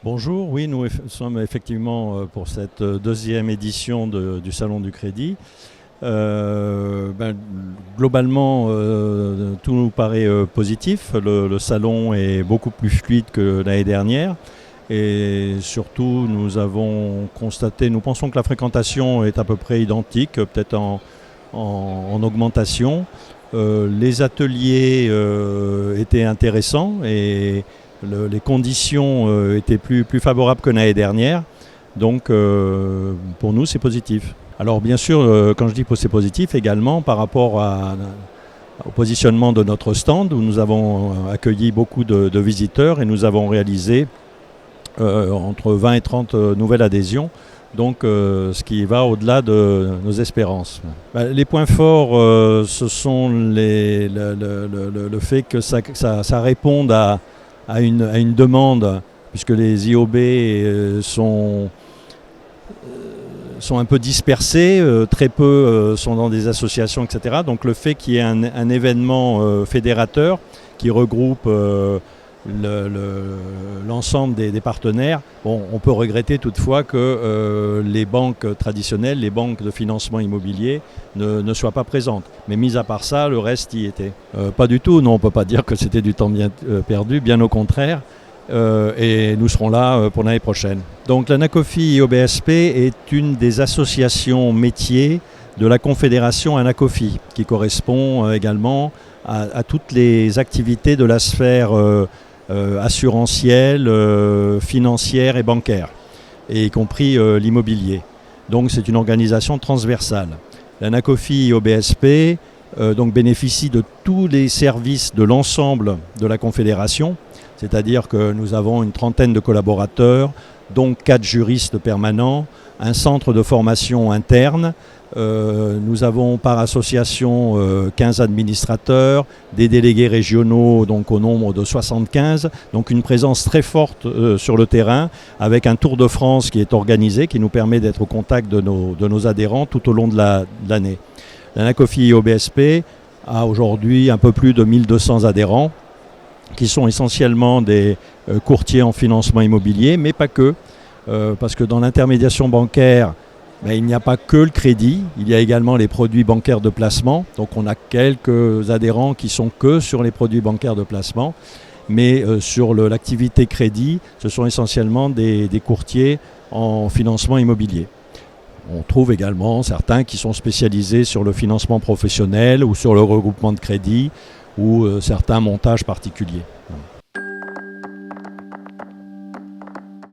Bonjour, oui, nous sommes effectivement pour cette deuxième édition du Salon du Crédit. Globalement, tout nous paraît positif. Le salon est beaucoup plus fluide que l'année dernière. Et surtout, nous pensons que la fréquentation est à peu près identique, peut-être en augmentation. Les ateliers étaient intéressants et les conditions étaient plus favorables que l'année dernière. Donc pour nous, c'est positif. Alors bien sûr, quand je dis que c'est positif, également par rapport au positionnement de notre stand, où nous avons accueilli beaucoup de visiteurs et nous avons réalisé entre 20 et 30 nouvelles adhésions. Donc ce qui va au-delà de nos espérances. Les points forts, ce sont le fait que ça réponde à une demande, puisque les IOB sont un peu dispersés, très peu sont dans des associations, etc. Donc le fait qu'il y ait un événement fédérateur qui regroupe l'ensemble des partenaires, on peut regretter toutefois que les banques traditionnelles, les banques de financement immobilier ne soient pas présentes. Mais mis à part ça, le reste y était. Pas du tout, non, on ne peut pas dire que c'était du temps bien perdu, bien au contraire. Et nous serons là pour l'année prochaine. Donc l'Anacofi IOBSP est une des associations métiers de la Confédération Anacofi, qui correspond également à toutes les activités de la sphère assurantielle, financière et bancaire, et y compris l'immobilier. Donc c'est une organisation transversale. L'Anacofi IOBSP donc bénéficie de tous les services de l'ensemble de la Confédération, c'est-à-dire que nous avons une trentaine de collaborateurs, dont 4 juristes permanents, un centre de formation interne. Nous avons par association 15 administrateurs, des délégués régionaux donc au nombre de 75, donc une présence très forte sur le terrain, avec un Tour de France qui est organisé, qui nous permet d'être au contact de nos adhérents tout au long de l'année. L'Anacofi IOBSP a aujourd'hui un peu plus de 1200 adhérents, qui sont essentiellement des courtiers en financement immobilier, mais pas que, parce que dans l'intermédiation bancaire, il n'y a pas que le crédit, il y a également les produits bancaires de placement. Donc on a quelques adhérents qui sont que sur les produits bancaires de placement, mais sur l'activité crédit, ce sont essentiellement des courtiers en financement immobilier. On trouve également certains qui sont spécialisés sur le financement professionnel ou sur le regroupement de crédit, ou certains montages particuliers.